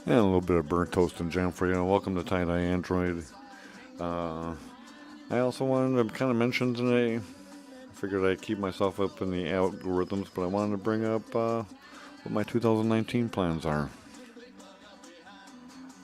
And a little bit of burnt toast and jam for you. Welcome to Tie-Dye Android. I also wanted to kind of mention today, I figured I'd keep myself up in the algorithms, but I wanted to bring up what my 2019 plans are.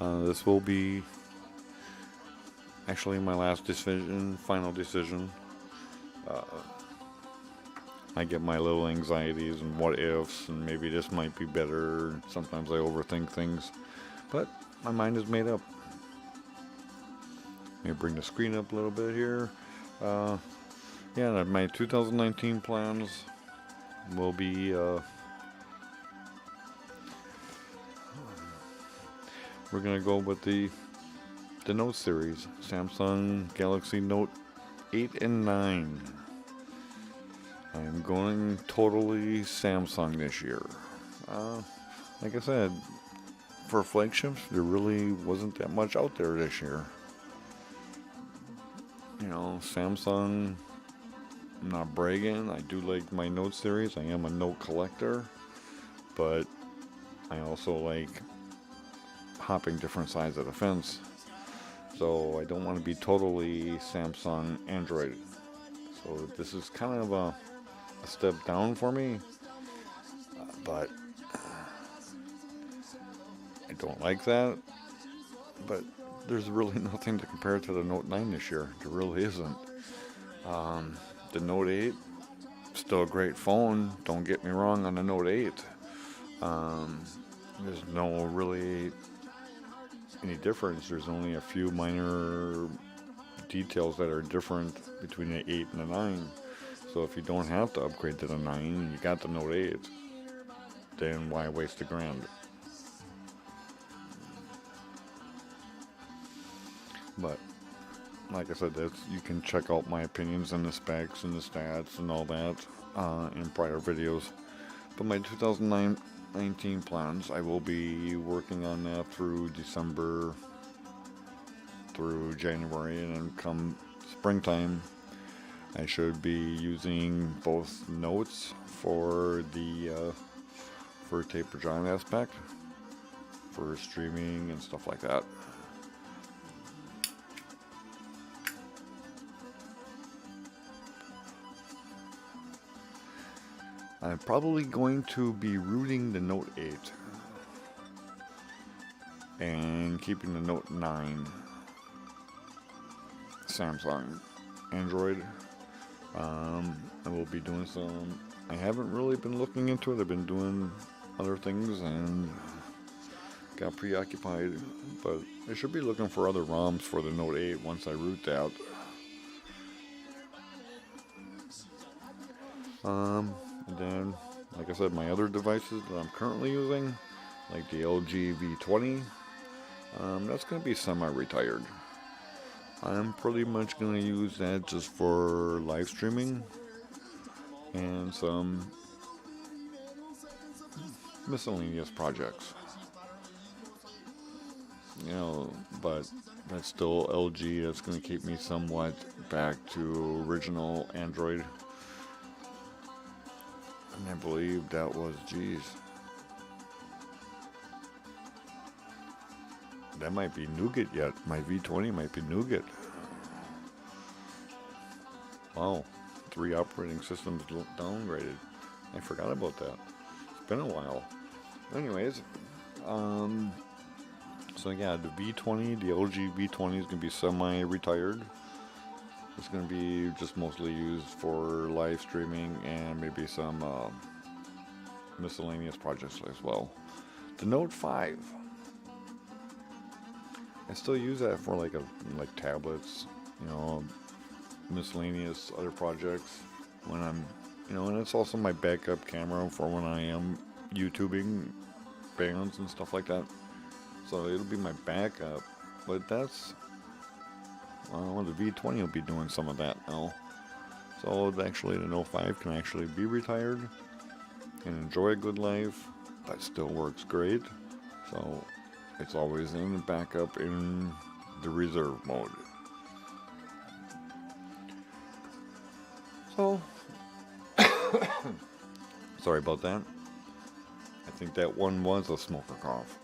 This will be actually my last decision, final decision. I get my little anxieties and what ifs, and maybe this might be better. Sometimes I overthink things, but my mind is made up. Let me bring the screen up a little bit here. Yeah, my 2019 plans will be we're gonna go with the Note series, Samsung Galaxy Note 8 and 9. I'm going totally Samsung this year. Like I said, for flagships, there really wasn't that much out there this year. You know, Samsung, I'm not bragging. I do like my Note series. I am a Note collector, but I also like hopping different sides of the fence. So I don't want to be totally Samsung Android. So this is kind of a step down for me, but I don't like that. But there's really nothing to compare to the Note 9 this year. There really isn't. The Note 8, still a great phone. Don't get me wrong on the Note 8. There's no really any difference. There's only a few minor details that are different between the 8 and the 9. So if you don't have to upgrade to the 9 and you got the Note 8, then why waste $1,000? But like I said, you can check out my opinions and the specs and the stats and all that in prior videos. But my 2019 plans, I will be working on that through December through January, and then come springtime, I should be using both Notes for the for taper John aspect, for streaming and stuff like that. I'm probably going to be rooting the Note 8 and keeping the Note 9 Samsung Android. I will be doing some. I haven't really been looking into it. I've been doing other things and got preoccupied. But I should be looking for other ROMs for the Note 8 once I root that. And then, like I said, my other devices that I'm currently using, like the LG V20, that's going to be semi-retired. I'm pretty much going to use that just for live streaming and some miscellaneous projects. You know, but that's still LG. That's going to keep me somewhat back to original Android. And I believe that was, that might be Nougat yet. My V20 might be Nougat. Wow, 3 operating systems downgraded. I forgot about that. It's been a while. Anyways, so yeah, the V20, the LG V20 is going to be semi-retired. It's going to be just mostly used for live streaming and maybe some miscellaneous projects as well. The Note 5. I still use that for like tablets, you know, miscellaneous other projects when I'm, you know, and it's also my backup camera for when I am YouTubing bands and stuff like that. So it'll be my backup, but that's, well, the V20 will be doing some of that now. So actually the Note 5 can actually be retired. and enjoy a good life, but still works great. So it's always in backup in the reserve mode. So sorry about that. I think that one was a smoker cough.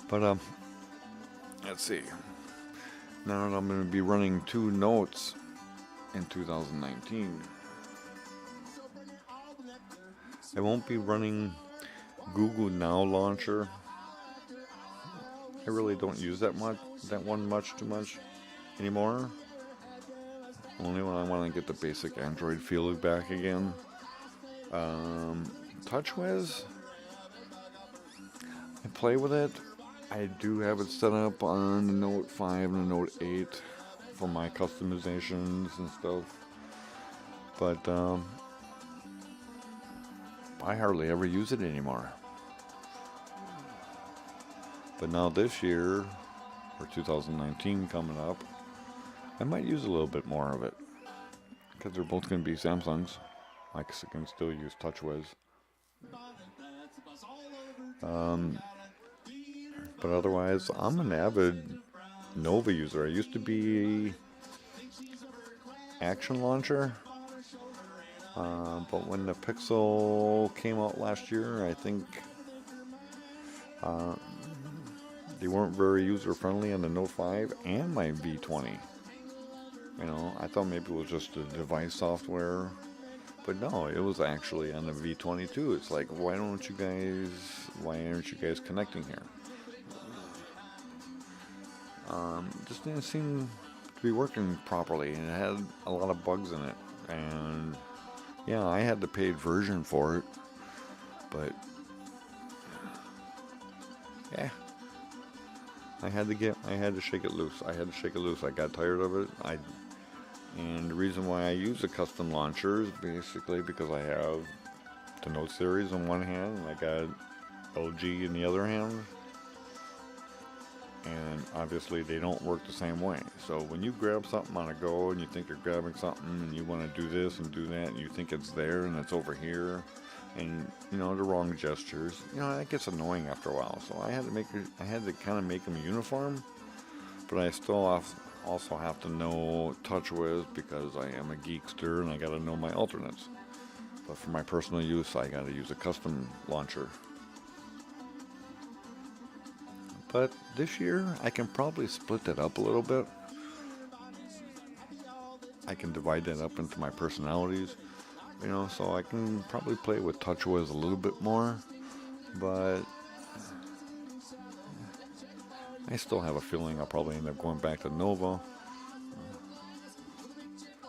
But let's see. Now I'm going to be running 2 notes in 2019. I won't be running Google Now Launcher. I really don't use that one too much anymore. Only when I want to get the basic Android feel back again. TouchWiz, I play with it. I do have it set up on the Note 5 and the Note 8 for my customizations and stuff. But I hardly ever use it anymore. But now this year, or 2019 coming up, I might use a little bit more of it. Because they're both going to be Samsungs. I can still use TouchWiz. But otherwise, I'm an avid Nova user. I used to be Action Launcher. But when the Pixel came out last year, I think they weren't very user-friendly on the Note 5 and my V20. You know, I thought maybe it was just the device software. But no, it was actually on the V20 too. It's like, why aren't you guys connecting here? Just didn't seem to be working properly, and it had a lot of bugs in it. And yeah, I had the paid version for it, but yeah, I had to shake it loose. I got tired of it. And the reason why I use a custom launcher is basically because I have the Note series on one hand, and I got LG in the other hand. And obviously they don't work the same way. So when you grab something on a go and you think you're grabbing something and you want to do this and do that and you think it's there and it's over here and the wrong gestures, that gets annoying after a while. So I had to kind of make them uniform, but I still also have to know TouchWiz because I am a geekster and I got to know my alternates. But for my personal use, I got to use a custom launcher. But this year, I can probably split that up a little bit. I can divide that up into my personalities, so I can probably play with TouchWiz a little bit more. But I still have a feeling I'll probably end up going back to Nova.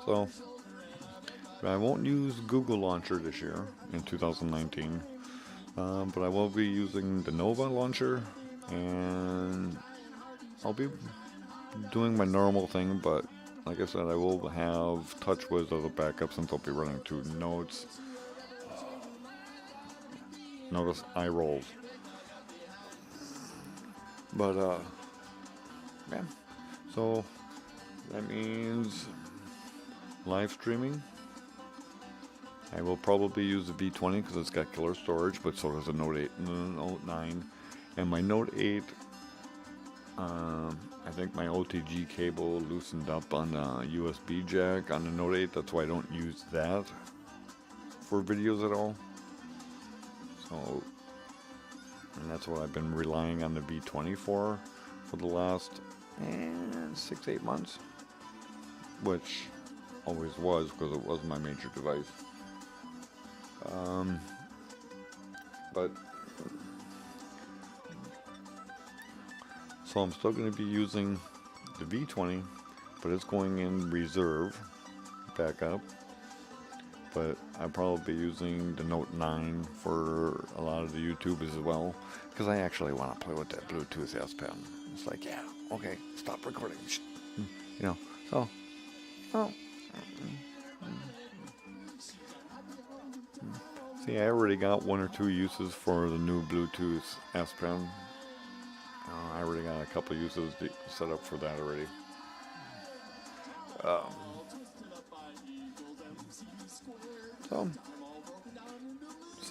So, but I won't use Google Launcher this year in 2019. But I will be using the Nova Launcher. And I'll be doing my normal thing, but like I said, I will have TouchWiz as a backup since I'll be running 2 notes. Notice eye rolls. But yeah. So that means live streaming. I will probably use the V20 because it's got killer storage, but so does the Note 8 and the Note 9. And my Note 8, I think my OTG cable loosened up on the USB jack on the Note 8. That's why I don't use that for videos at all. So, and that's what I've been relying on the V20 for the last 6-8 months. Which always was because it was my major device. But so I'm still going to be using the V20, but it's going in reserve backup. But I'll probably be using the Note 9 for a lot of the YouTube as well, because I actually want to play with that Bluetooth S Pen. It's like, yeah, okay, stop recording, so, oh. See, I already got 1 or 2 uses for the new Bluetooth S Pen. I already got a couple uses set up for that already. So,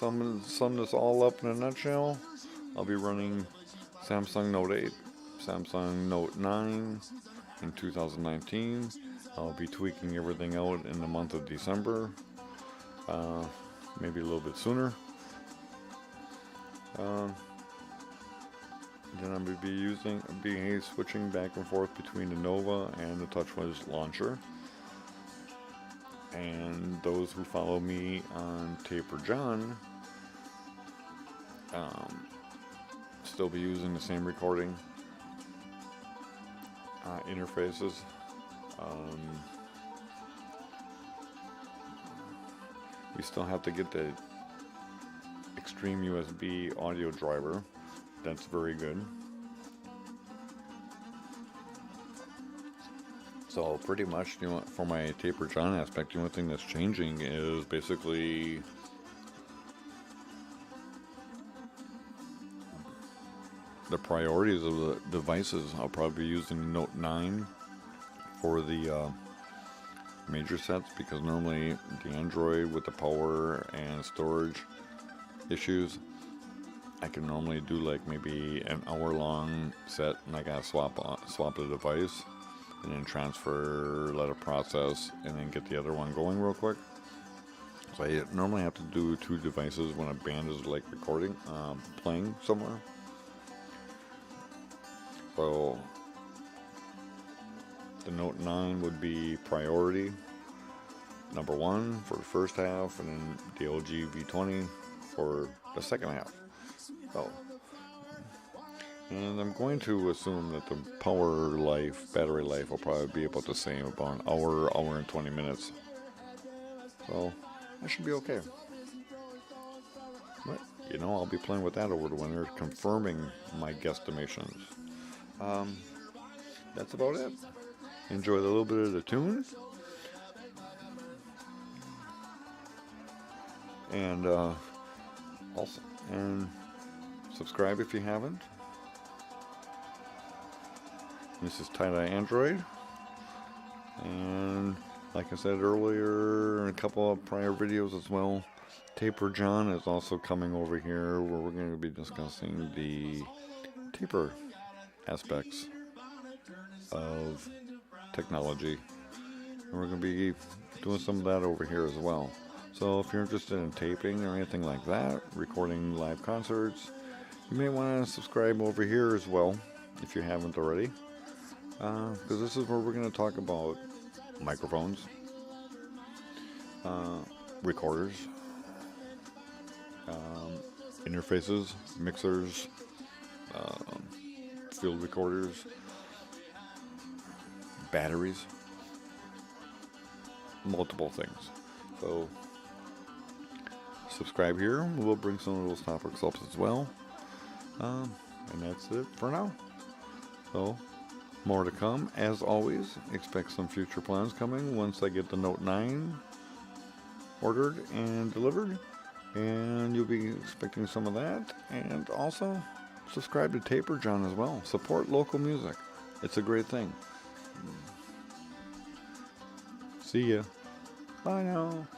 sum this all up in a nutshell, I'll be running Samsung Note 8, Samsung Note 9 in 2019. I'll be tweaking everything out in the month of December, maybe a little bit sooner. Then I'll be switching back and forth between the Nova and the TouchWiz launcher. And those who follow me on Taper John still be using the same recording interfaces. We still have to get the Extreme USB audio driver. That's very good. So pretty much, for my Taper John aspect, the only thing that's changing is basically the priorities of the devices. I'll probably be using the Note 9 for the major sets, because normally the Android with the power and storage issues, I can normally do like maybe an hour-long set, and I gotta swap the device, and then transfer, let it process, and then get the other one going real quick. So I normally have to do 2 devices when a band is like recording, playing somewhere. So the Note 9 would be priority number 1 for the first half, and then the LG V20 for the second half. So, and I'm going to assume that the battery life will probably be about the same, about an hour and 20 minutes. So, I should be okay. But, I'll be playing with that over the winter, confirming my guesstimations. That's about it. Enjoy a little bit of the tune. And, subscribe if you haven't. This is Tie-Dye Android, and like I said earlier in a couple of prior videos as well, Taper John is also coming over here, where we're going to be discussing the taper aspects of technology, and we're going to be doing some of that over here as well. So if you're interested in taping or anything like that, recording live concerts, you may want to subscribe over here as well, if you haven't already, because this is where we're going to talk about microphones, recorders, interfaces, mixers, field recorders, batteries, multiple things. So subscribe here. We'll bring some of those topics up as well. And that's it for now. So, more to come. As always, expect some future plans coming once I get the Note 9 ordered and delivered. And you'll be expecting some of that. And also, subscribe to Taper John as well. Support local music. It's a great thing. See ya. Bye now.